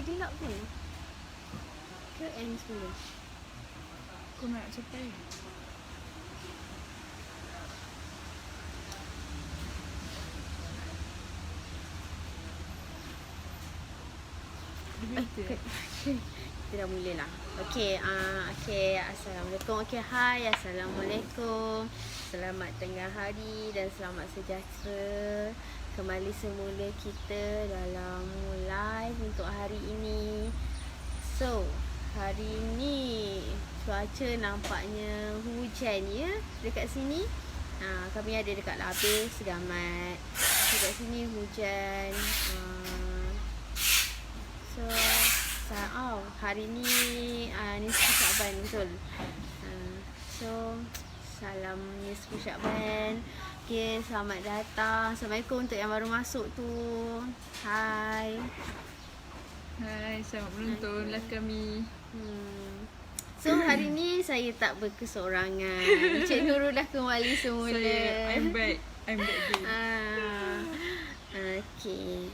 gelap pun ke end semula? Kau nak capai? Kita dah mula lah. Okey, Assalamualaikum. Okey, hai, Assalamualaikum. Selamat tengah hari dan selamat sejahtera. Kembali semula kita dalam live untuk hari ini. So, hari ini cuaca nampaknya hujan ya dekat sini. Kami ada dekat Labis, Segamat. Dekat sini hujan. Hari ni Nisfu Syakban, betul. So, salam Nisfu Syakban. Okay, selamat datang. Assalamualaikum untuk yang baru masuk tu. Hai. Hai, selamat menonton live kami. So, hari ni saya tak berkesorangan. Cik Nurul dah kembali semula. I'm back again. Okay.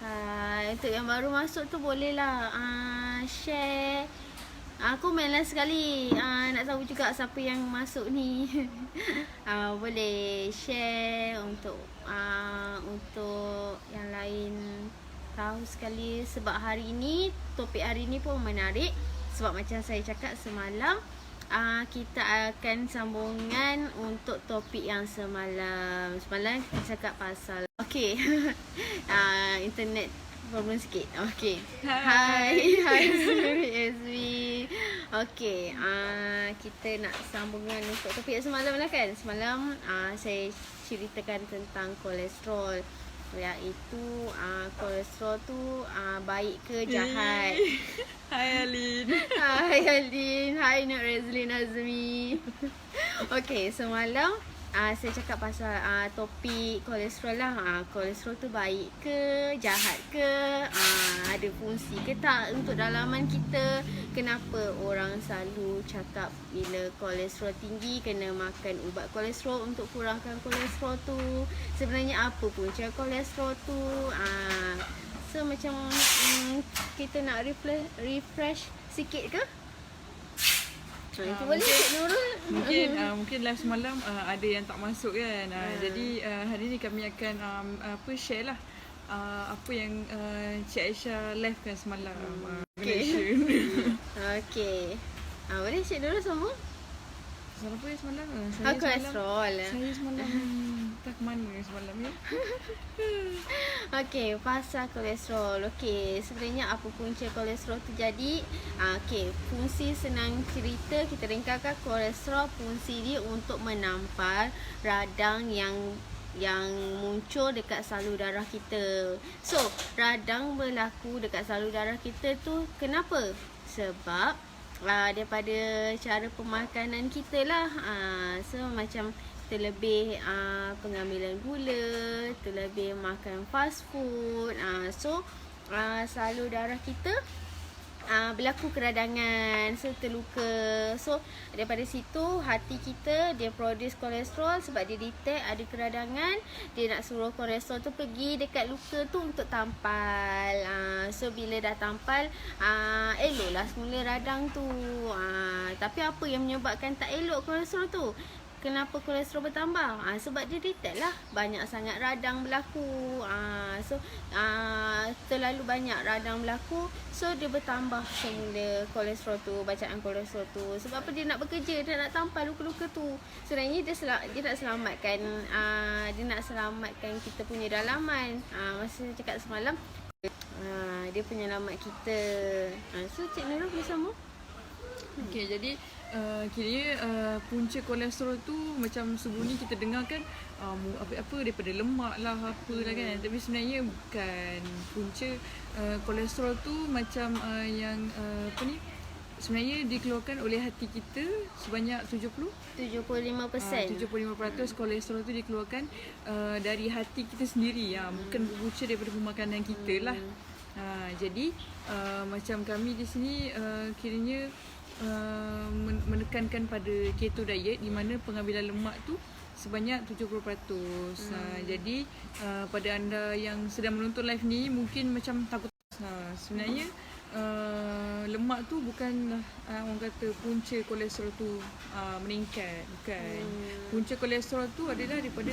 Hai, untuk yang baru masuk tu bolehlah share. Aku mainlah sekali. Nak tahu juga siapa yang masuk ni. Boleh share untuk yang lain tahu sekali, sebab hari ini topik hari ni pun menarik. Sebab macam saya cakap semalam, kita akan sambungan untuk topik yang semalam. Semalam kita cakap pasal internet problem sikit. Okey. Hai Azmi. Okey, kita nak sambungan untuk topik semalam lah kan. Semalam saya ceritakan tentang kolesterol, iaitu kolesterol tu baik ke jahat. Hai Alin. Hai Nur Razlin Azmi. Okey, semalam saya cakap pasal topik kolesterol lah. Kolesterol tu baik ke, jahat ke, ada fungsi ke tak untuk dalaman kita. Kenapa orang selalu cakap bila kolesterol tinggi kena makan ubat kolesterol untuk kurangkan kolesterol tu. Sebenarnya apa punca kolesterol tu? So macam kita nak refresh sikit ke? Itu boleh Cik Nurul. Mungkin live semalam ada yang tak masuk kan. Jadi hari ni kami akan share lah apa yang Cik Aisyah live kan semalam. Okey. Boleh Cik Nurul sambung? Pasal apa yang semalam? Kolesterol. Saya semalam tak ke mana semalam ya. Okey, pasal kolesterol. Okey, sebenarnya apa punca kolesterol tu jadi? Okey, fungsi senang cerita kita ringkaskan, kolesterol fungsi dia untuk menampar radang yang muncul dekat salur darah kita. So, radang berlaku dekat salur darah kita tu kenapa? Sebab daripada cara pemakanan kita lah. So macam terlebih pengambilan gula, terlebih makan fast food. So salur darah kita berlaku keradangan, so terluka. So daripada situ hati kita dia produce kolesterol sebab dia detect ada keradangan. Dia nak suruh kolesterol tu pergi dekat luka tu untuk tampal. So bila dah tampal, eloklah semula radang tu. Tapi apa yang menyebabkan tak elok kolesterol tu? Kenapa kolesterol bertambah? Sebab dia detect lah banyak sangat radang berlaku. So terlalu banyak radang berlaku, so dia bertambah semula kolesterol tu, bacaan kolesterol tu. Sebab apa? Dia nak bekerja, dia nak tampal luka-luka tu. Sebenarnya dia nak selamatkan kita punya dalaman. Masa saya cakap semalam, dia penyelamat kita. So Cik Nurul boleh sambung? Okey, jadi kiranya punca kolesterol tu macam sebelum ni kita dengar kan apa daripada lemak lah apalah kan. Tapi sebenarnya bukan. Punca kolesterol tu macam yang sebenarnya dikeluarkan oleh hati kita sebanyak 75% kolesterol tu dikeluarkan dari hati kita sendiri, bukan berpunca daripada pemakanan kita lah. Jadi macam kami di sini kiranya menekankan pada keto diet di mana pengambilan lemak tu sebanyak 70%. Jadi pada anda yang sedang menonton live ni mungkin macam takut Sebenarnya lemak tu bukanlah orang kata punca kolesterol tu meningkat, bukan. Punca kolesterol tu adalah daripada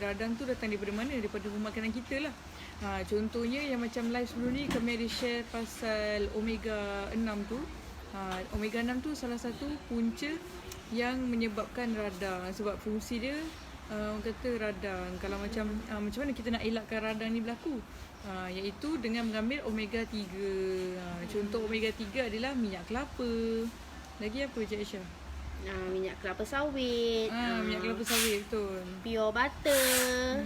radang tu datang daripada mana? Daripada pemakanan kita lah. Contohnya yang macam live sebelum ni kami ada share pasal omega 6 tu. Omega 6 tu salah satu punca yang menyebabkan radang, sebab fungsi dia orang kata radang. Kalau macam mana kita nak elakkan radang ni berlaku? Iaitu dengan mengambil omega 3. Contoh omega 3 adalah minyak kelapa. Lagi apa Cik Aisyah? Minyak kelapa sawit, Minyak kelapa sawit, betul. pure butter,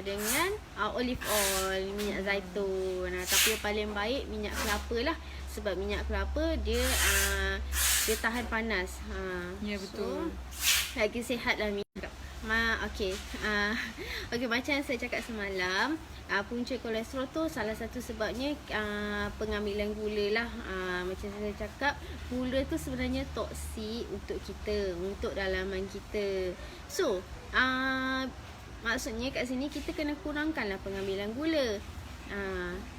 dengan olive oil, minyak zaitun. Tapi yang paling baik minyak kelapa lah, sebab minyak kelapa dia tahan panas. Ya, betul. So, lagi sihat lah minyak. Okey. Okey, macam yang saya cakap semalam, punca kolesterol tu salah satu sebabnya pengambilan gula lah. Macam saya cakap, gula tu sebenarnya toksik untuk kita, untuk dalaman kita. So, maksudnya kat sini kita kena kurangkanlah pengambilan gula.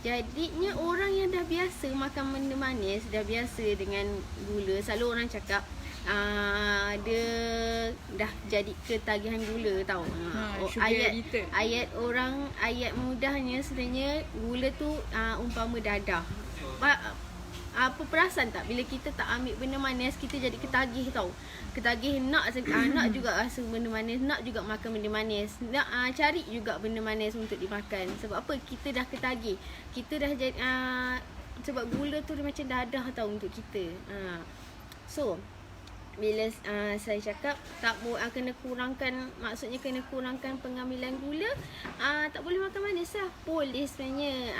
Jadinya orang yang dah biasa makan benda manis, dah biasa dengan gula, selalu orang cakap dia dah jadi ketagihan gula tau. Ayat mudahnya sebenarnya gula tu umpama dadah. Apa perasan tak bila kita tak ambil benda manis, kita jadi ketagih tau. Ketagih nak juga rasa benda manis, nak juga makan benda manis, nak cari juga benda manis untuk dimakan. Sebab apa? Kita dah ketagih. Kita dah jadi sebab gula tu dia macam dadah tau untuk kita. So bila saya cakap kena kurangkan, maksudnya kena kurangkan pengambilan gula, tak boleh makan manis lah. Boleh sebenarnya.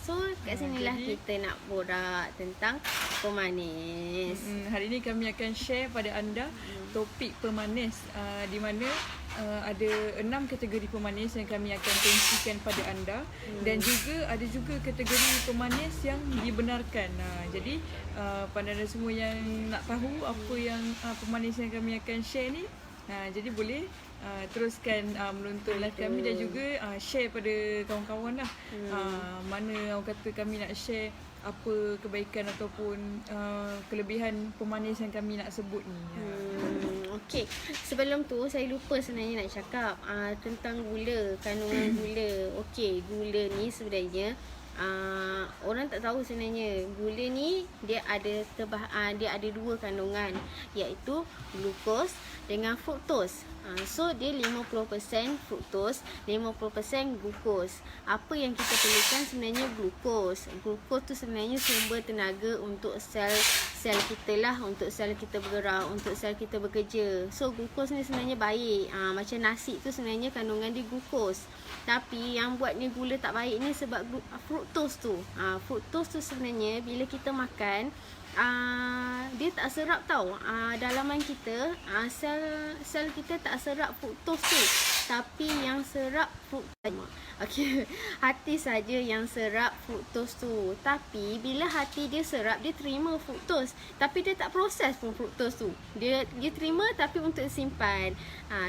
So kat sinilah kita nak borak tentang pemanis. Hari ini kami akan share pada anda topik pemanis, di mana ada 6 kategori pemanis yang kami akan kongsikan pada anda, dan juga ada juga kategori pemanis yang dibenarkan. Jadi pada anda semua yang nak tahu apa yang pemanis yang kami akan share ni, jadi boleh teruskan menonton live kami dan juga share pada kawan-kawan lah. Mana orang kata kami nak share apa kebaikan ataupun kelebihan pemanis yang kami nak sebut ni. Okey, sebelum tu saya lupa sebenarnya nak cakap tentang gula, kandungan gula. Okey, gula ni sebenarnya orang tak tahu sebenarnya gula ni dia ada dua kandungan, iaitu glukos dengan fruktos. So dia 50% fruktos, 50% glukos. Apa yang kita perlukan sebenarnya glukos. Glukos tu sebenarnya sumber tenaga untuk sel kita lah, untuk sel kita bergerak, untuk sel kita bekerja. So glukos ni sebenarnya baik. Macam nasi tu sebenarnya kandungan dia glukos. Tapi yang buatnya gula tak baik ni sebab fruktos tu. Fruktos tu sebenarnya bila kita makan, dia tak serap tau. Dalaman kita, sel kita tak serap fruktos tu, tapi yang serap fruktos. Okey, hati saja yang serap fruktos tu. Tapi bila hati dia serap, dia terima fruktos, tapi dia tak proses pun fruktos tu. Dia terima tapi untuk simpan.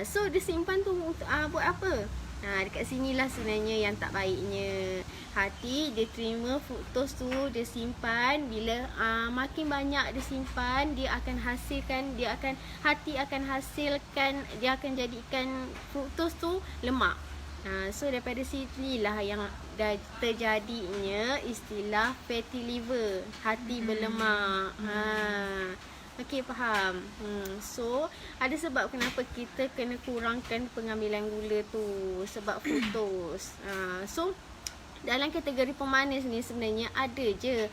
So dia simpan tu untuk buat apa? Dekat sinilah sebenarnya yang tak baiknya. Hati dia terima fruktos tu, dia simpan. Bila makin banyak dia simpan, dia akan hasilkan, hati akan hasilkan, dia akan jadikan fruktos tu lemak. So daripada sinilah yang dah terjadinya istilah fatty liver, hati berlemak. Okey, faham. So ada sebab kenapa kita kena kurangkan pengambilan gula tu, sebab fruktos. So dalam kategori pemanis ni sebenarnya ada je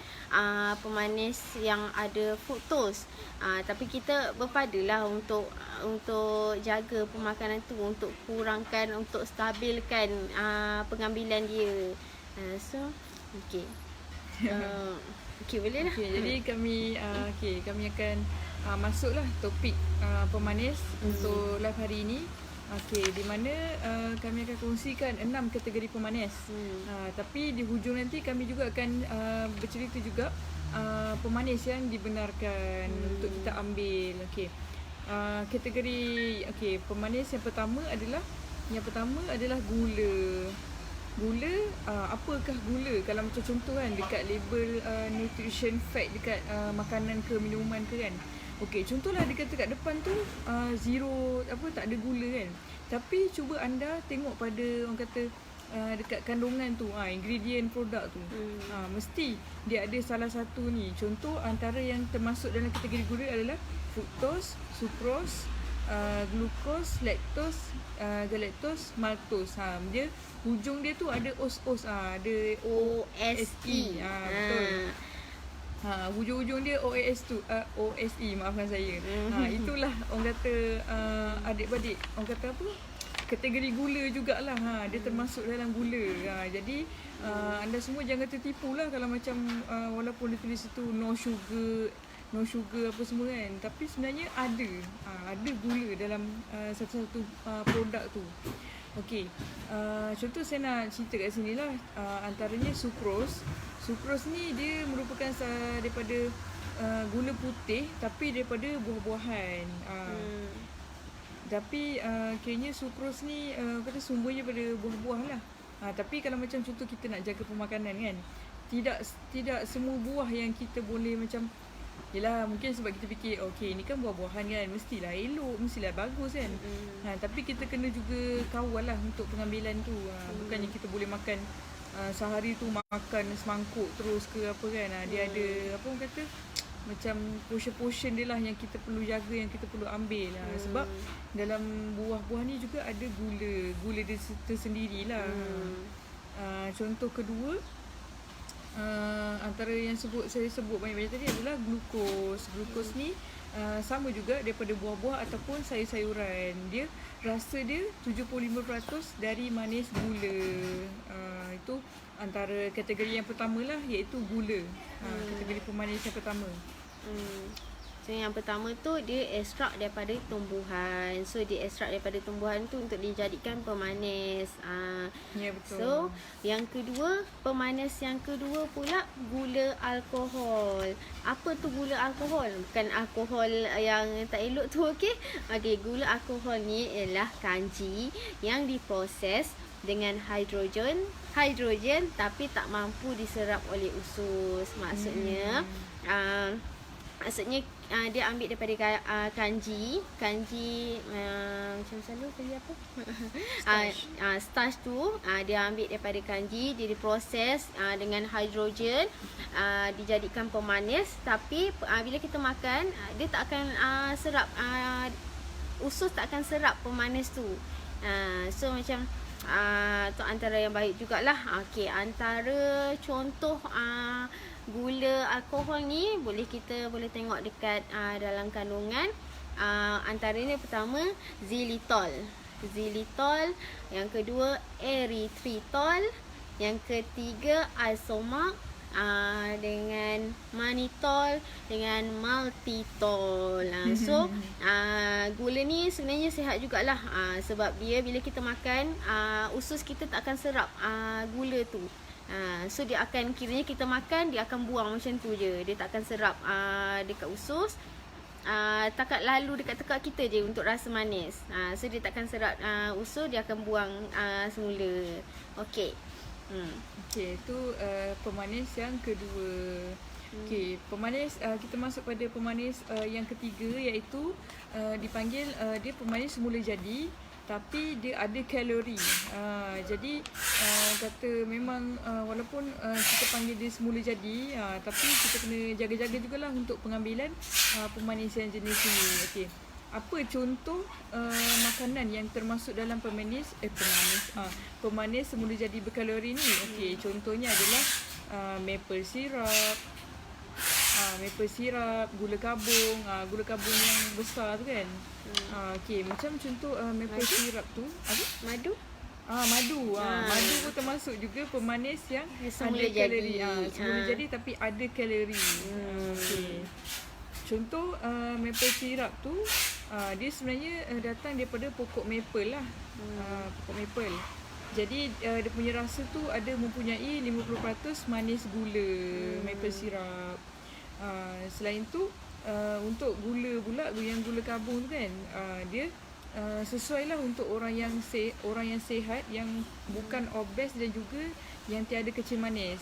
pemanis yang ada fruktos. Tapi kita berpadalah untuk jaga pemakanan tu, untuk kurangkan, untuk stabilkan pengambilan dia. So okey. Okey, boleh lah. Jadi kami akan masuklah topik pemanis untuk live hari ini. Di mana kami akan kongsikan 6 kategori pemanis. Tapi di hujung nanti kami juga akan bercerita juga pemanis yang dibenarkan untuk kita ambil. Kategori pemanis yang pertama adalah gula. Gula, apakah gula? Kalau macam contoh kan dekat label nutrition fact dekat makanan ke minuman ke kan. Okey, contohlah dia kata kat depan tu zero, tak ada gula kan. Tapi cuba anda tengok pada orang kata dekat kandungan tu, ingredient produk tu. Mesti dia ada salah satu ni. Contoh antara yang termasuk dalam kategori gula adalah fructose, sucrose, glukos, laktos, galactose, maltose. Dia hujung dia tu ada os, ada OSE. betul. Hujung-hujung dia OSE, maafkan saya. Itulah orang kata adik-beradik, orang kata apa? Kategori gula jugalah. Dia termasuk dalam gula. Jadi anda semua jangan tertipu lah kalau macam walaupun dia tulis itu no sugar apa semua kan, tapi sebenarnya ada gula dalam satu-satu produk tu. Okey, contoh saya nak cerita kat sini lah, antaranya sucrose. Sucrose ni dia merupakan daripada gula putih tapi daripada buah-buahan. Tapi kiranya sucrose ni kata sumbernya pada buah-buah lah. Tapi kalau macam contoh kita nak jaga pemakanan kan, tidak semua buah yang kita boleh macam, yelah mungkin sebab kita fikir okey ni kan buah-buahan kan, mestilah elok, mestilah bagus kan. Tapi kita kena juga kawal lah untuk pengambilan tu. Bukannya kita boleh makan sehari tu makan semangkuk terus ke apa kan. Dia ada apa orang kata macam portion dia lah yang kita perlu jaga, yang kita perlu ambil lah. Sebab dalam buah-buah ni juga ada gula dia tersendiri lah. Contoh kedua, antara yang saya sebut banyak-banyak tadi adalah glukos. Glukos ni sama juga daripada buah-buah ataupun sayur-sayuran. Dia rasa dia 75% dari manis gula. Itu antara kategori yang pertama lah, iaitu gula. Kategori pemanis yang pertama. So yang pertama tu dia ekstrak daripada tumbuhan. So dia ekstrak daripada tumbuhan tu untuk dijadikan pemanis. Ya, betul. So yang kedua, pemanis yang kedua pula gula alkohol. Apa tu gula alkohol? Bukan alkohol yang tak elok tu, okey. Okey, gula alkohol ni ialah kanji yang diproses dengan hidrogen tapi tak mampu diserap oleh usus. Maksudnya dia ambil daripada kanji macam selalu tadi apa starch tu, dia ambil daripada kanji, dia diproses dengan hidrogen, dijadikan pemanis. Tapi bila kita makan, dia tak akan serap, usus tak akan serap pemanis tu. So macam tu antara yang baik jugalah. Okey, antara contoh gula alkohol ni kita boleh tengok dekat dalam kandungan. Antaranya pertama xylitol, yang kedua erythritol, yang ketiga isomak, dengan mannitol, dengan maltitol. So gula ni sebenarnya sihat jugalah, sebab dia bila kita makan, usus kita tak akan serap gula tu. So dia akan, kiranya kita makan, dia akan buang macam tu je. Dia tak akan serap dekat usus. Takat lalu dekat tekak kita je untuk rasa manis. So dia tak akan serap usus, dia akan buang semula. Okey. Okey, itu pemanis yang kedua. Okey, pemanis, kita masuk pada pemanis yang ketiga, iaitu dipanggil dia pemanis semula jadi tapi dia ada kalori. Jadi kata memang walaupun kita panggil dia semula jadi, tapi kita kena jaga-jaga jugalah untuk pengambilan pemanis yang jenis ini. Okey, apa contoh makanan yang termasuk dalam pemanis semula jadi berkalori ni? Okey, contohnya adalah maple syrup, gula kabung yang besar tu kan. Okey, macam contoh maple syrup tu apa? Madu. Madu pun termasuk juga pemanis yang semula ada kalori. jadi. Semula jadi tapi ada kalori. Okey. Contoh maple syrup tu, dia sebenarnya datang daripada pokok maple lah. Pokok maple. Jadi dia punya rasa tu ada mempunyai 50% manis gula, maple syrup. Selain tu untuk gula pula, yang gula kabung tu kan, dia sesuai lah untuk orang yang sihat, yang bukan obes dan juga yang tiada kecil manis.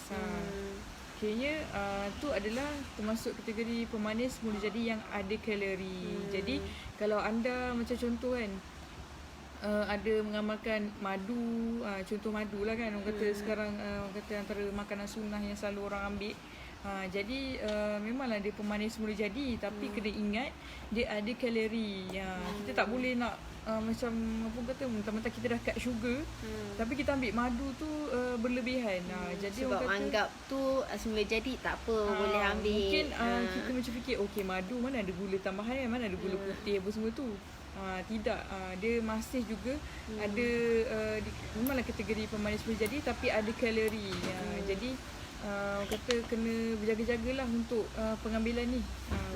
Kiranya tu adalah termasuk kategori pemanis semula jadi yang ada kalori. Jadi kalau anda macam contoh kan, ada mengamalkan madu, contoh madu lah kan, orang kata sekarang orang kata antara makanan sunnah yang selalu orang ambil. Jadi memanglah dia pemanis semula jadi, tapi kena ingat dia ada kalori. Kita tak boleh nak macam apa kata, mentang-mentang kita dah cut sugar, tapi kita ambil madu tu berlebihan. Jadi sebab orang kata, anggap tu semula jadi tak apa, boleh ambil. Mungkin kita macam fikir, okey madu mana ada gula tambahan kan, mana ada gula putih apa semua tu. Tidak, dia masih juga ada memanglah kategori pemanis semula jadi, tapi ada kalori. Jadi kata kena berjaga-jagalah untuk pengambilan ni,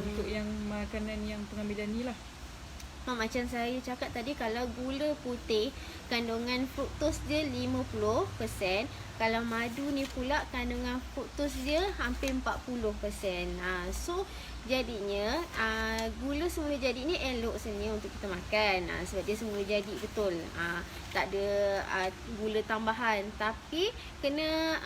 untuk yang makanan yang pengambilan ni lah. Macam saya cakap tadi, kalau gula putih kandungan fruktos dia 50%, kalau madu ni pula kandungan fruktos dia hampir 40%. So jadinya gula semula jadi ni elok sebenarnya untuk kita makan, sebab dia semula jadi betul. Tak ada gula tambahan, tapi kena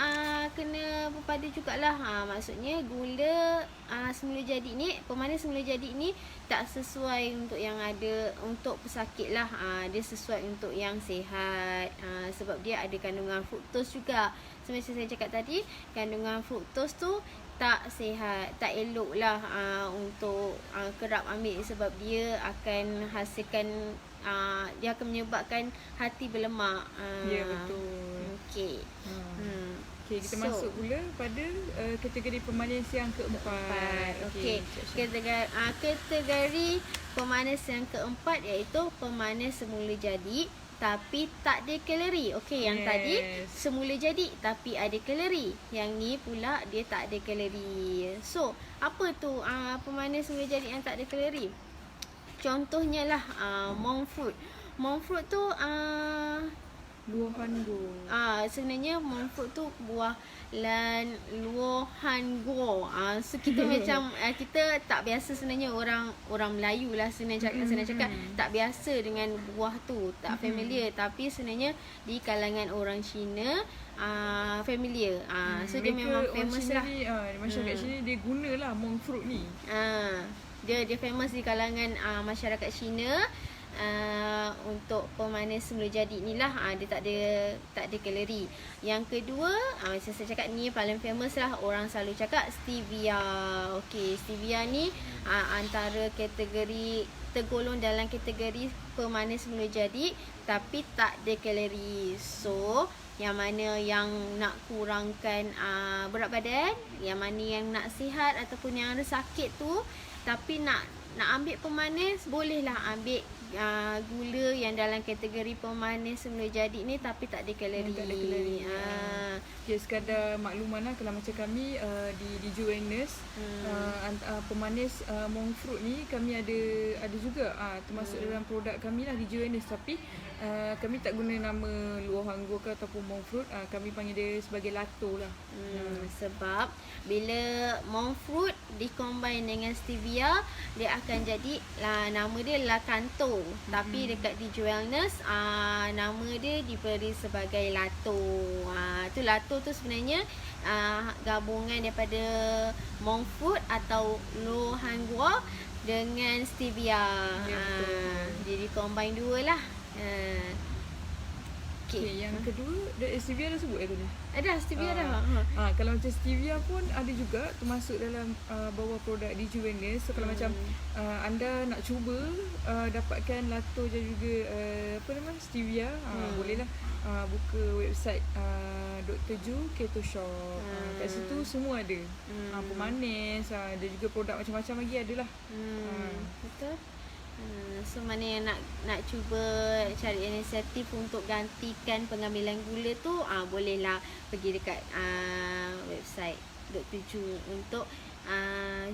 berpada jugalah. Maksudnya gula semula jadi ni, pemanis semula jadi ni tak sesuai untuk yang ada untuk pesakit lah. Dia sesuai untuk yang sihat, sebab dia ada kandungan fruktos juga. Macam saya cakap tadi, kandungan fruktos tu tak sihat, tak elok lah untuk kerap ambil, sebab dia akan hasilkan dia akan menyebabkan hati berlemak. Ya, betul. Okey. Okey, kita masuk pula pada kategori pemanis yang keempat. Okey. Kategori pemanis yang keempat iaitu pemanis semula jadi tapi tak ada kalori. Okey, yang tadi semula jadi tapi ada kalori. Yang ni pula dia tak ada kalori. So, apa tu pemanis semula jadi yang tak ada kalori? Contohnya lah monk fruit. Monk fruit tu Luohan hango. Sebenarnya monk fruit tu buah lan luohan go. So kita macam kita tak biasa sebenarnya, orang Melayu lah senang cakap tak biasa dengan buah tu, tak familiar, tapi sebenarnya di kalangan orang Cina familiar. So dia memang famous lah. Masyarakat sini dia gunalah monk fruit ni. Dia famous di kalangan masyarakat Cina. Untuk pemanis semula jadi ni lah, dia tak ada kalori. Yang kedua, macam saya cakap ni paling famous lah, orang selalu cakap stevia. Okey, stevia ni antara kategori, tergolong dalam kategori pemanis semula jadi tapi tak ada kalori. So yang mana yang nak kurangkan berat badan, yang mana yang nak sihat ataupun yang ada sakit tu tapi nak ambil pemanis, bolehlah ambil gula yang dalam kategori pemanis semula jadi ni tapi tak ada kalori. Tak ada kalori. Okay, sekadar makluman lah, kalau macam kami di Juvenis, pemanis monk fruit ni kami ada juga termasuk dalam produk kami lah di Juvenis, tapi kami tak guna nama luoh hango ke ataupun monk fruit, kami panggil dia sebagai lato lah. Sebab bila monk fruit dikombine dengan stevia, dia akan jadi nama dia lakanto. Tapi dekat di Juvenis nama dia diberi sebagai lato. Tu lato tu sebenarnya gabungan daripada monk fruit atau luoh hango dengan stevia. Jadi combine dua lah. Okay, yang kedua, stevia dah sebut tadi? Ada, stevia dah. Kalau macam stevia pun ada juga termasuk dalam bawah produk di Juvenis. So kalau macam anda nak cuba dapatkan lato dan juga stevia, bolehlah buka website Dr. Ju Keto Shop. Kat situ semua ada. Pemanis, ada juga produk macam-macam lagi adalah. Betul. So mana yang nak cuba cari inisiatif untuk gantikan pengambilan gula tu, bolehlah pergi dekat website Dr. Ju untuk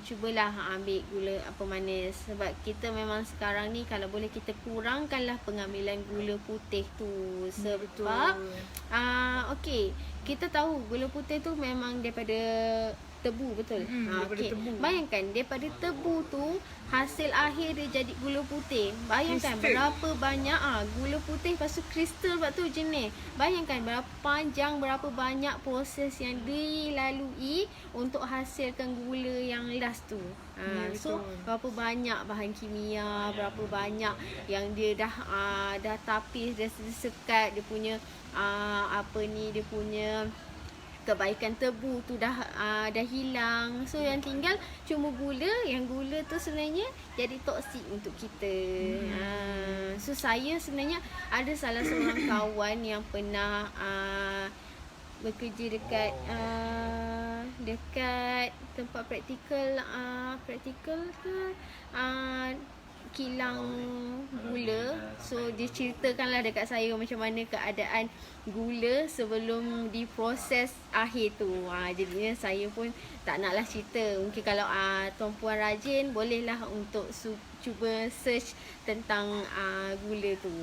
cubalah ambil gula pemanis. Sebab kita memang sekarang ni kalau boleh kita kurangkanlah pengambilan gula putih tu. Sebab okey, kita tahu gula putih tu memang daripada tebu, betul. Daripada Okey. tebu. Bayangkan daripada tebu tu hasil akhir dia jadi gula putih. Bayangkan Kristal. berapa banyak gula putih, lepas tu kristal, lepas tu jenis. Bayangkan berapa panjang, berapa banyak proses yang dilalui untuk hasilkan gula yang last tu. Ya, So betul. berapa banyak bahan kimia, berapa banyak yang dia dah tapis, dah sekat, dia punya dia punya kebaikan tebu tu dah hilang. So yang tinggal cuma gula. Yang gula tu sebenarnya jadi toksik untuk kita. So saya sebenarnya ada salah seorang kawan yang pernah bekerja dekat dekat tempat praktikal ke kilang gula. So dia ceritakanlah dekat saya macam mana keadaan gula sebelum diproses akhir tu. Jadinya saya pun tak naklah cerita. Mungkin kalau tuan-puan rajin, bolehlah untuk cuba search tentang gula tu.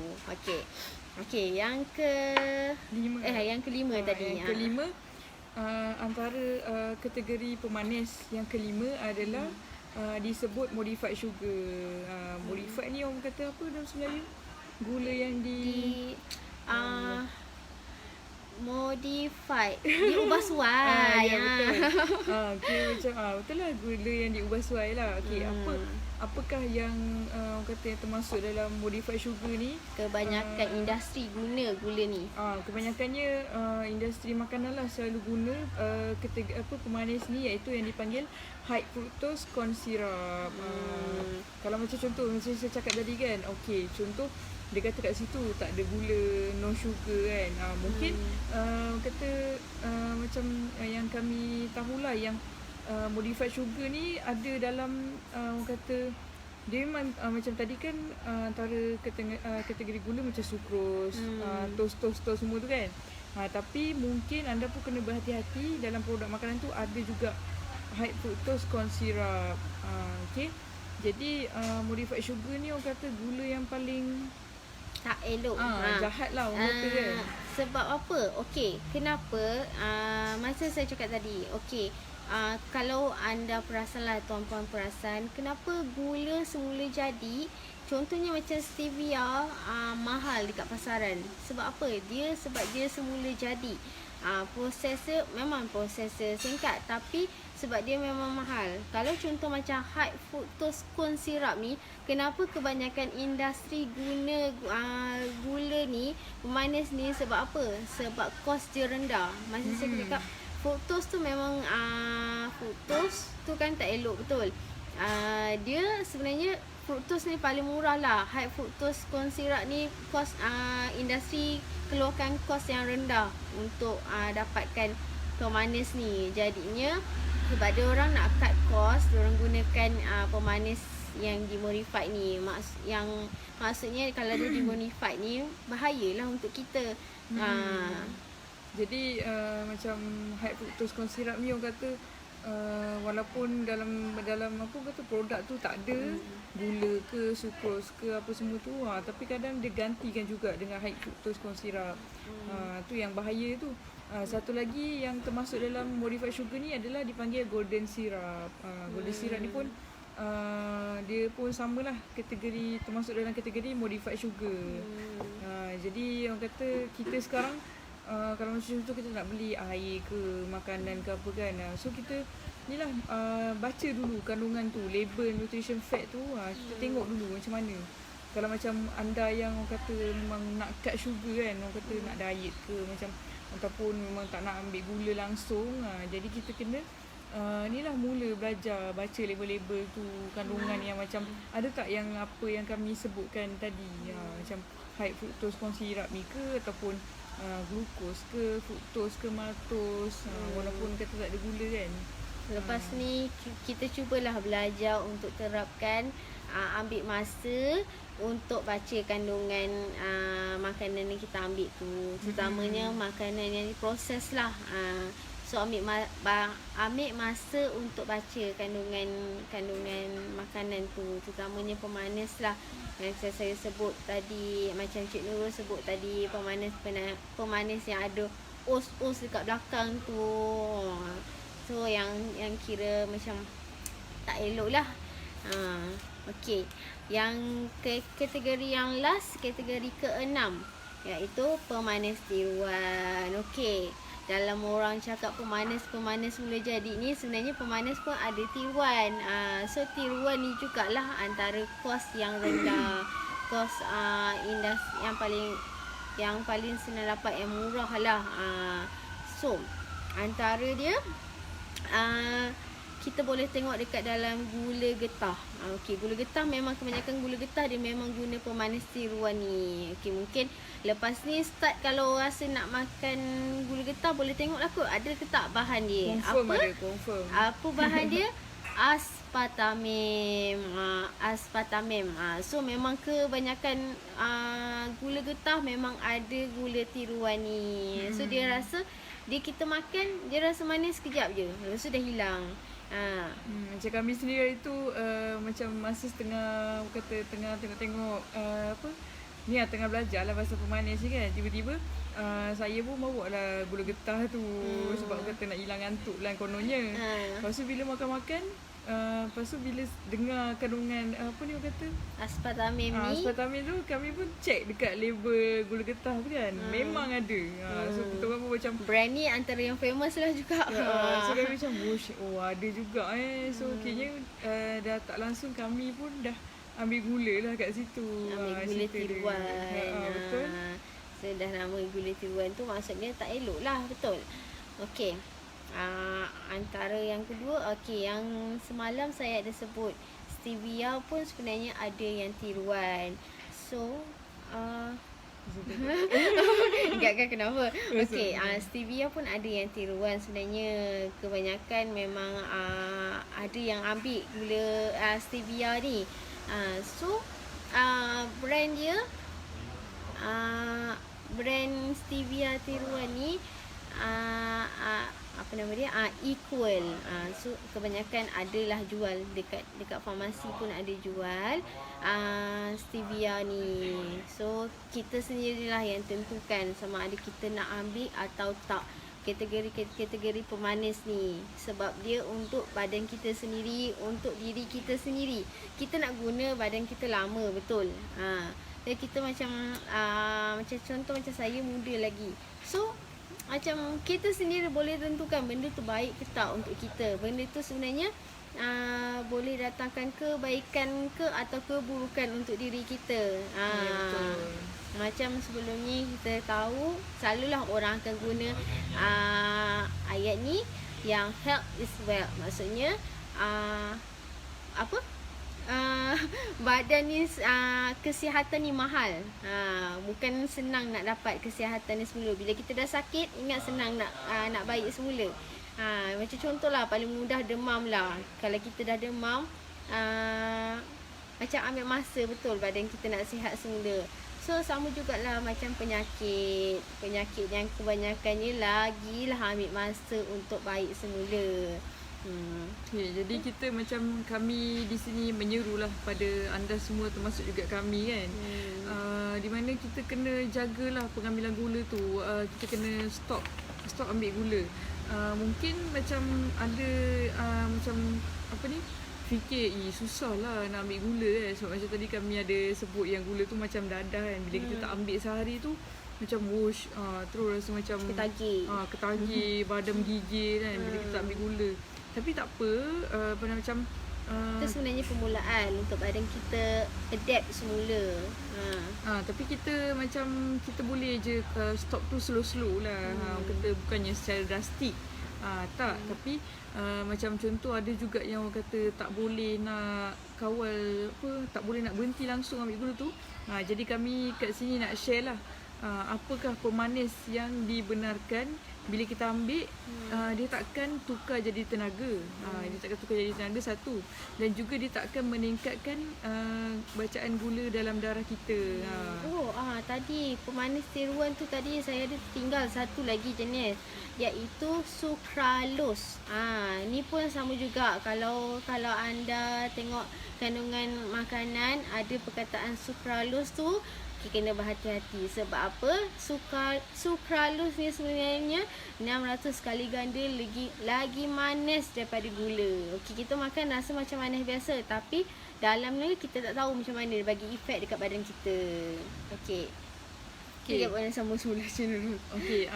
Okey, yang kelima tadi. Yang kelima, antara kategori pemanis yang kelima adalah disebut modified sugar. Modified ni orang kata apa dalam Melayu? Gula yang modified, diubah suai. Ya, betul. Okay, macam betul lah, gula yang diubah suai lah. Okay, apakah yang orang kata yang termasuk dalam modified sugar ni? Kebanyakan industri guna gula ni. Kebanyakannya industri makanan lah selalu guna pemanis ni, iaitu yang dipanggil high fructose corn syrup. Kalau macam contoh macam saya cakap tadi kan, okey, contoh dia kata kat situ tak ada gula, no sugar kan. Mungkin kata macam yang kami tahulah yang modified sugar ni ada dalam orang kata dia memang macam tadi kan antara kategori gula macam sucrose, toast semua tu kan. Tapi mungkin anda pun kena berhati-hati dalam produk makanan tu ada juga high fructose corn syrup. Okey. Jadi modified sugar ni orang kata gula yang paling Tak elok. jahat lah orang kata kan. Sebab apa? Okey, kenapa? Macam saya cakap tadi. Okey, kalau anda perasan lah, tuan-puan perasan, kenapa gula semula jadi, contohnya macam stevia mahal dekat pasaran. Sebab apa? Sebab dia semula jadi. Prosesnya memang prosesnya singkat, tapi sebab dia memang mahal. Kalau contoh macam high fructose corn syrup ni, kenapa kebanyakan industri guna gula ni, pemanis ni, sebab apa? Sebab kos dia rendah. Macam saya cakap, fructose tu memang fructose tu kan tak elok, betul. Dia sebenarnya fructose ni paling murah lah. High fructose corn syrup ni kos industri keluarkan kos yang rendah untuk dapatkan pemanis ni. Jadinya sebab dia orang nak cut cost, dia orang gunakan pemanis yang dimodified ni. Maksudnya kalau dia dimodified ni bahayalah untuk kita. Jadi macam high fructose corn syrup ni orang kata walaupun dalam apa kata produk tu tak ada gula ke sucrose ke apa semua tu, tapi kadang dia gantikan juga dengan high fructose corn syrup. Tu yang bahaya tu. Satu lagi yang termasuk dalam modified sugar ni adalah dipanggil golden syrup. Golden syrup ni pun dia pun samalah kategori, termasuk dalam kategori modified sugar. Jadi orang kata kita sekarang kalau macam tu kita nak beli air ke makanan ke apa kan, so kita ni lah baca dulu kandungan tu, label nutrition fact tu, kita tengok dulu macam mana. Kalau macam anda yang orang kata memang nak cut sugar kan, orang kata nak diet ke macam, ataupun memang tak nak ambil gula langsung, jadi kita kena ni lah mula belajar baca label-label tu, kandungan yang macam ada tak yang apa yang kami sebutkan tadi, macam high fructose corn syrup ni ke, ataupun glukos ke, fruktos ke, maltos, walaupun kata tak ada gula kan. Lepas ni kita cubalah belajar untuk terapkan, ambil masa untuk baca kandungan makanan yang kita ambil tu, terutamanya makanan yang diproses lah. So ambil masa untuk baca kandungan makanan tu, terutamanya pemanis lah. Yang saya sebut tadi, macam Cik Nurul sebut tadi, pemanis yang ada os dekat belakang tu. So yang kira macam tak elok lah. Okey. Yang kategori yang last, kategori ke-6, iaitu pemanis tiruan. Okey. Dalam orang cakap pemanis mula jadi ni, sebenarnya pemanis pun ada tiruan. So tiruan ni jugalah antara kos yang rendah, kos yang paling senang dapat, yang murah lah. So antara dia, kita boleh tengok dekat dalam gula getah. Okey, gula getah memang kebanyakan gula getah dia memang guna pemanis tiruan ni. Okey, mungkin lepas ni start kalau rasa nak makan gula getah, boleh tengoklah kot ada ke tak bahan dia. Confirm. Apa bahan dia? Aspartamim. So memang kebanyakan gula getah memang ada gula tiruan ni. So dia rasa kita makan, dia rasa manis sekejap je, lepas tu dah hilang. Macam kami sendiri tu macam masa tengah tengok ni lah, tengah belajar lah pasal pemanis ni kan. Tiba-tiba saya pun bawa lah gula getah tu sebab kata nak hilang ngantuk lah kononnya. Lepas tu bila makan-makan, lepas tu bila dengar kandungan apa ni orang kata Aspartamim ni, aspartamim tu, kami pun check dekat label gula getah tu kan, memang ada. So kita orang pun macam brand ni antara yang famous lah juga. so kami macam ada juga So kayaknya dah tak langsung kami pun dah ambil gula lah kat situ. Ambil gula tiruan. Betul. So dah nama gula tiruan tu maksudnya tak elok lah, betul. Okey. Antara yang kedua, okey, yang semalam saya ada sebut, stevia pun sebenarnya ada yang tiruan. So ingatkan kenapa? Okey, stevia pun ada yang tiruan. Sebenarnya kebanyakan memang ada yang ambil gula stevia ni. So brand dia, brand stevia tiruan ni apa nama dia, Equal. So kebanyakan adalah jual dekat farmasi pun ada jual stevia ni. So kita sendirilah yang tentukan sama ada kita nak ambil atau tak kategori pemanis ni, sebab dia untuk badan kita sendiri, untuk diri kita sendiri. Kita nak guna badan kita lama, betul. Dan kita macam contoh macam saya muda lagi. So macam kita sendiri boleh tentukan benda tu baik ke tak untuk kita. Benda tu sebenarnya boleh datangkan kebaikan ke atau keburukan untuk diri kita. Betul. Macam sebelum ni kita tahu selalulah orang akan guna ayat ni yang health is wealth. Maksudnya badan ni, kesihatan ni mahal. Bukan senang nak dapat kesihatan ni semula. Bila kita dah sakit, ingat senang nak baik semula. Macam contohlah, paling mudah demam lah. Kalau kita dah demam, macam ambil masa betul badan kita nak sihat semula. So sama jugalah macam penyakit yang kebanyakannya lagilah ambil masa untuk baik semula. Jadi kita macam kami di sini menyerulah pada anda semua, termasuk juga kami kan, di mana kita kena jagalah pengambilan gula tu. Kita kena stop ambil gula. Mungkin macam ada macam apa ni, fikir susah lah nak ambil gula kan. Sebab macam tadi kami ada sebut yang gula tu macam dadah kan. Bila kita tak ambil sehari tu macam terus rasa macam ketagih, badan gigil kan bila kita tak ambil gula. Tapi tak apa, macam itu sebenarnya permulaan untuk badan kita adapt semula. Tapi kita macam kita boleh je stop tu slow lah. Kata bukannya secara drastik. Tapi macam contoh ada juga yang orang kata tak boleh nak kawal tak boleh nak berhenti langsung ambil gula tu. Jadi kami kat sini nak share lah apakah pemanis yang dibenarkan bila kita ambil. Dia takkan tukar jadi tenaga. Dia takkan tukar jadi tenaga, satu. Dan juga dia takkan meningkatkan bacaan gula dalam darah kita. Tadi pemanis tiruan tu tadi saya ada tinggal satu lagi jenis, iaitu sucralose. Ni pun sama juga. Kalau anda tengok kandungan makanan, ada perkataan sucralose tu, okey, kena berhati-hati. Sebab apa? Sukralose ni sebenarnya 600 kali ganda lagi manis daripada gula. Okey, kita makan rasa macam manis biasa, tapi dalam ni kita tak tahu macam mana dia bagi efek dekat badan kita. Okey. Kita boleh sambung semula macam dulu. Okey,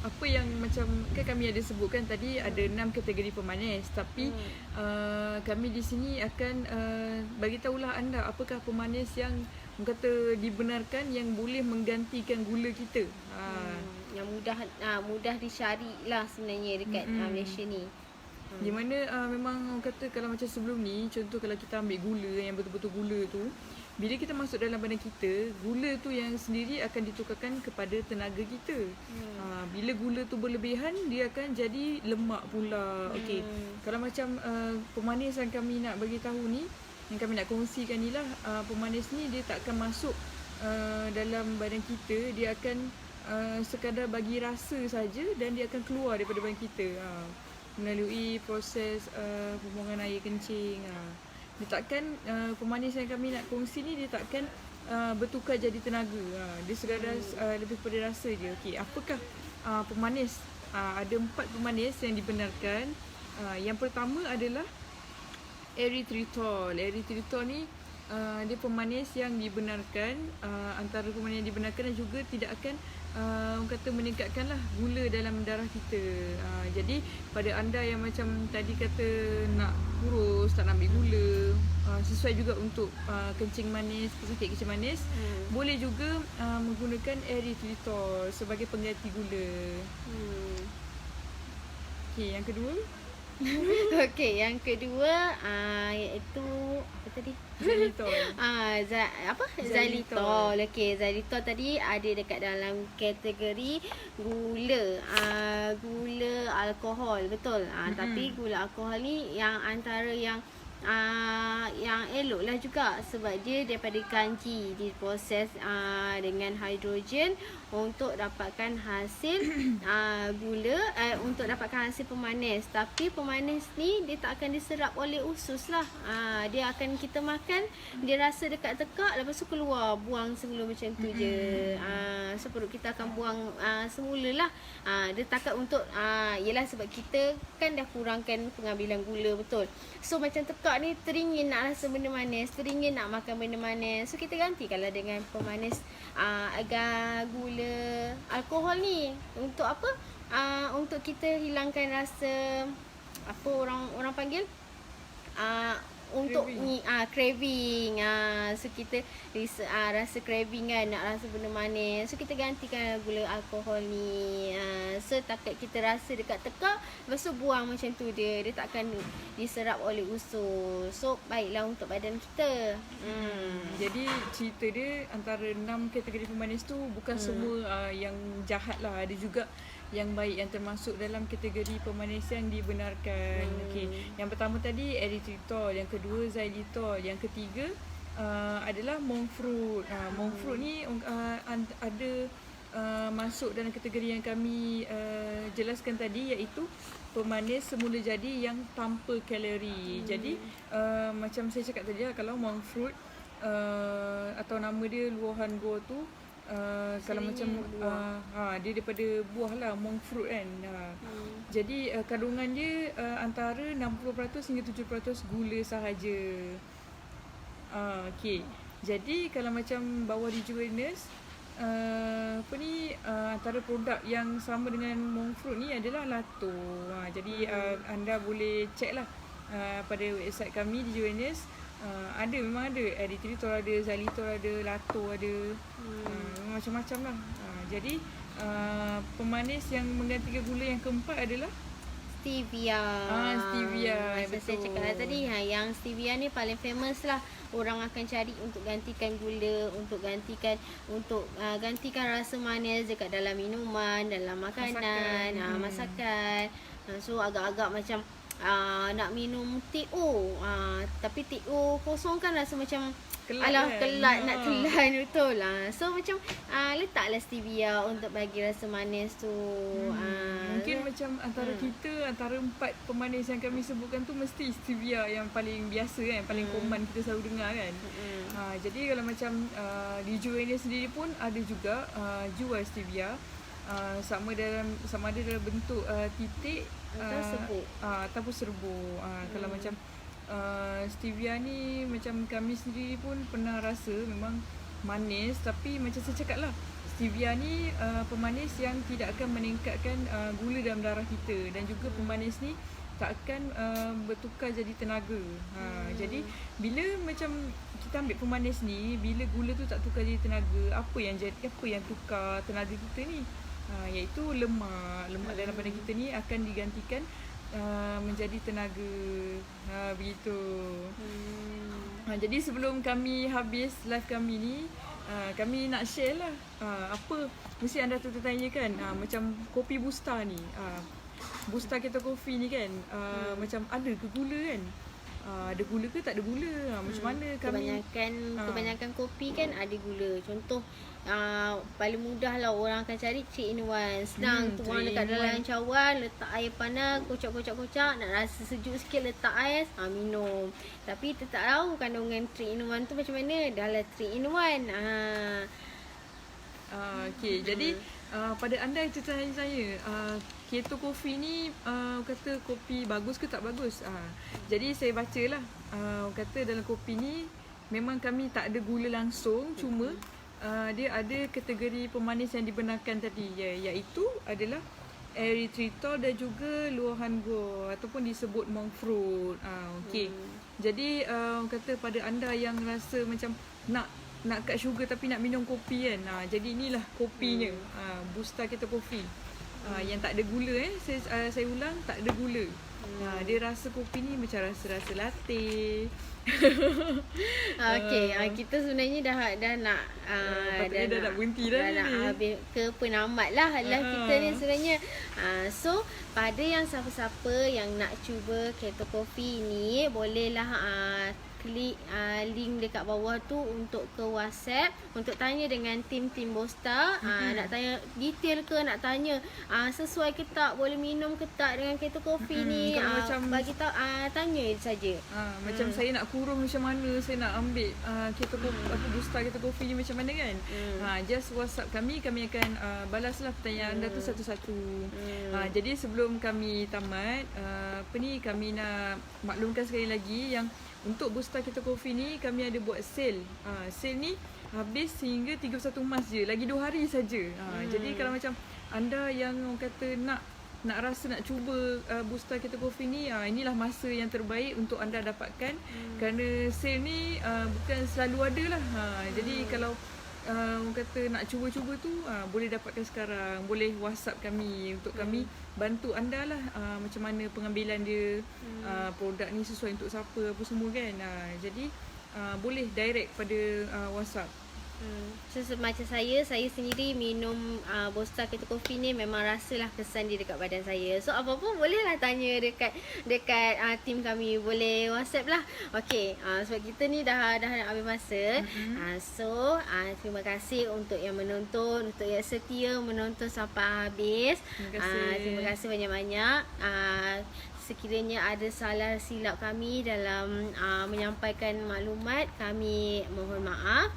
apa yang macam kan kami ada sebutkan tadi ada 6 kategori pemanis, tapi kami di sini akan bagi tahulah anda apakah pemanis yang kata dibenarkan yang boleh menggantikan gula kita. Yang mudah dicari lah sebenarnya dekat Malaysia ni. Di mana memang orang kata kalau macam sebelum ni, contoh kalau kita ambil gula yang betul-betul gula tu, bila kita masuk dalam badan kita, gula tu yang sendiri akan ditukarkan kepada tenaga kita. Bila gula tu berlebihan, dia akan jadi lemak pula. Okey. Kalau macam pemanis yang kami nak bagi tahu ni, yang kami nak kongsikan ni lah, pemanis ni dia tak akan masuk dalam badan kita, dia akan sekadar bagi rasa saja dan dia akan keluar daripada badan kita. Melalui proses pembuangan air kencing. Dia takkan pemanis yang kami nak kongsi ni dia takkan bertukar jadi tenaga. Dia sekadar lebih kepada rasa je. Okey, apakah pemanis? Ada 4 pemanis yang dibenarkan. Yang pertama adalah erythritol. Erythritol ni dia pemanis yang dibenarkan, antara pemanis yang dibenarkan dan juga tidak akan orang kata meningkatkanlah gula dalam darah kita. Jadi pada anda yang macam tadi kata nak kurus, tak nak ambil gula, sesuai juga untuk kencing manis, pesakit kencing manis, boleh juga menggunakan erythritol sebagai pengganti gula. Okey, yang kedua. Okey, yang kedua iaitu apa tadi? Xylitol. Xylitol. Okey, xylitol tadi ada dekat dalam kategori gula. Gula alkohol, betul. Tapi gula alkohol ni yang antara yang elok lah juga, sebab dia daripada kanji diproses dengan hidrogen untuk dapatkan hasil gula, untuk dapatkan hasil pemanis. Tapi pemanis ni dia tak akan diserap oleh usus lah. Dia akan kita makan, dia rasa dekat tekak, lepas tu keluar, buang semula macam tu je. So perut kita akan buang semula lah. Dia takat untuk yelah, sebab kita kan dah kurangkan pengambilan gula, betul. So macam tekak ni teringin nak rasa benda manis, teringin nak makan benda manis. So kita gantikanlah dengan pemanis agak gula alkohol ni. Untuk apa? Untuk kita hilangkan rasa apa orang panggil untuk ni craving. So kita rasa craving kan, nak rasa benda manis. So kita gantikan gula alkohol ni. So takat kita rasa dekat tekak, lepas tu buang macam tu dia. Dia tak akan diserap oleh usus. So baiklah untuk badan kita. Jadi cerita dia antara 6 kategori pemanis tu bukan semua yang jahat lah. Ada juga yang baik, yang termasuk dalam kategori pemanis yang dibenarkan. Okey, yang pertama tadi erythritol, yang kedua xylitol, yang ketiga adalah monk fruit. Monk fruit ni ada masuk dalam kategori yang kami jelaskan tadi, iaitu pemanis semula jadi yang tanpa kalori. Jadi macam saya cakap tadi lah, kalau monk fruit atau nama dia luahan buah tu, kalau macam dia daripada buah lah, monk fruit kan. Jadi kandungan dia antara 60% hingga 70% gula sahaja. Okey. Jadi kalau macam bawah rejuvenous, antara produk yang sama dengan monk fruit ni adalah lato. Jadi anda boleh check lah pada website kami rejuvenous. Memang ada erythritol, ada xylitol, ada lato, ada macam-macam lah. Jadi pemanis yang menggantikan gula yang keempat adalah stevia. Stevia. Betul. Saya cakap lah tadi, yang stevia ni paling famous lah. Orang akan cari untuk gantikan gula, untuk gantikan rasa manis dekat dalam minuman, dalam makanan, masakan. So agak-agak macam nak minum teh O, tapi teh O kosong kan rasa macam kelat Alah kan. kelat nak telan betul lah. So macam letaklah stevia untuk bagi rasa manis tu. Mungkin macam antara kita, antara 4 pemanis yang kami sebutkan tu mesti stevia yang paling biasa kan, paling common kita selalu dengar kan. Jadi kalau macam di Jual ni sendiri pun ada juga jual stevia, sama ada dalam bentuk titik Atau serbuk. ataupun serbuk. Kalau macam stevia ni macam kami sendiri pun pernah rasa memang manis, tapi macam saya cakap lah, stevia ni pemanis yang tidak akan meningkatkan gula dalam darah kita, dan juga pemanis ni tak akan bertukar jadi tenaga. Jadi bila macam kita ambil pemanis ni, bila gula tu tak tukar jadi tenaga, apa yang tukar tenaga kita ni? Iaitu lemak dalam badan kita ni akan digantikan menjadi tenaga. Begitu. Jadi sebelum kami habis live kami ni, kami nak share lah apa mesti anda tertanya kan, macam kopi Busta ni, Busta Keto Coffee ni kan, macam ada ke gula kan? Ada gula ke tak ada gula? Macam mana kami Kebanyakan kopi kan ada gula. Contoh paling mudah lah orang akan cari 3 in 1. Senang, tuang dekat dalam cawan, letak air panas, kocak, nak rasa sejuk sikit letak ais, minum. Tapi kita tak tahu kandungan 3 in 1 tu macam mana. Dah lah 3 in 1. Okay, jadi pada anda yang tanya saya, Keto Coffee ni kata kopi bagus ke tak bagus? Jadi saya bacalah, kata dalam kopi ni memang kami tak ada gula langsung, cuma dia ada kategori pemanis yang dibenarkan tadi, iaitu adalah erythritol dan juga luahan gua ataupun disebut monk fruit. Okey. Jadi kata pada anda yang rasa macam nak cut sugar tapi nak minum kopi kan, jadi inilah kopinya, Busta Keto Coffee, yang tak ada gula. Saya ulang, tak ada gula. Dia rasa kopi ni macam rasa latte. Okey, kita sebenarnya dah nak dah nak berhenti dah nak ni. habis ke penamat lah live kita ni sebenarnya. So pada yang siapa-siapa yang nak cuba Keto Coffee ni, bolehlah klik link dekat bawah tu untuk ke WhatsApp untuk tanya dengan tim Busta. Nak tanya detail ke, nak tanya sesuai ke tak, boleh minum ke tak dengan Keto Coffee ni, macam bagi tahu, tanya saja. Macam saya nak kurung macam mana, saya nak ambil Busta Keto Coffee ni macam mana kan. Just WhatsApp kami akan balaslah pertanyaan anda tu satu-satu. Jadi sebelum kami tamat, kami nak maklumkan sekali lagi yang untuk Busta Keto Coffee ni kami ada buat sale. Sale ni habis hingga 31 Mac je, lagi 2 hari saja. Jadi kalau macam anda yang kata nak rasa nak cuba Busta Keto Coffee ni, inilah masa yang terbaik untuk anda dapatkan, kerana sale ni bukan selalu ada lah. Jadi kalau kata nak cuba-cuba tu, boleh dapatkan sekarang. Boleh WhatsApp kami untuk kami bantu anda lah macam mana pengambilan dia, produk ni sesuai untuk siapa apa semua kan. Jadi boleh direct pada WhatsApp. So macam saya sendiri minum Busta Keto Coffee ni memang rasalah kesan dia dekat badan saya. So apa-apa bolehlah tanya dekat tim kami, boleh WhatsApp lah. Okey, sebab kita ni dah nak habis masa. So terima kasih untuk yang menonton, untuk yang setia menonton sampai habis. Terima kasih banyak-banyak. Sekiranya ada salah silap kami dalam menyampaikan maklumat, kami mohon maaf.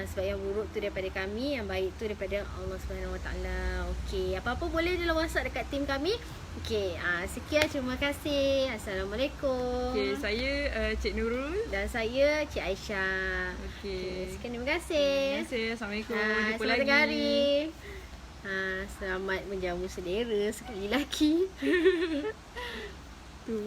Sebab yang buruk tu daripada kami, yang baik tu daripada Allah Subhanahu Wa Taala. Okey, apa-apa boleh dalam WhatsApp dekat tim kami. Okey, sekian, terima kasih. Assalamualaikum. Okey, saya Cik Nurul dan saya Cik Aisyah. Okey. Sekian, terima kasih. Terima kasih. Assalamualaikum. Jumpa selamat lagi. hari. Selamat menjamu selera sekali lagi. Tu.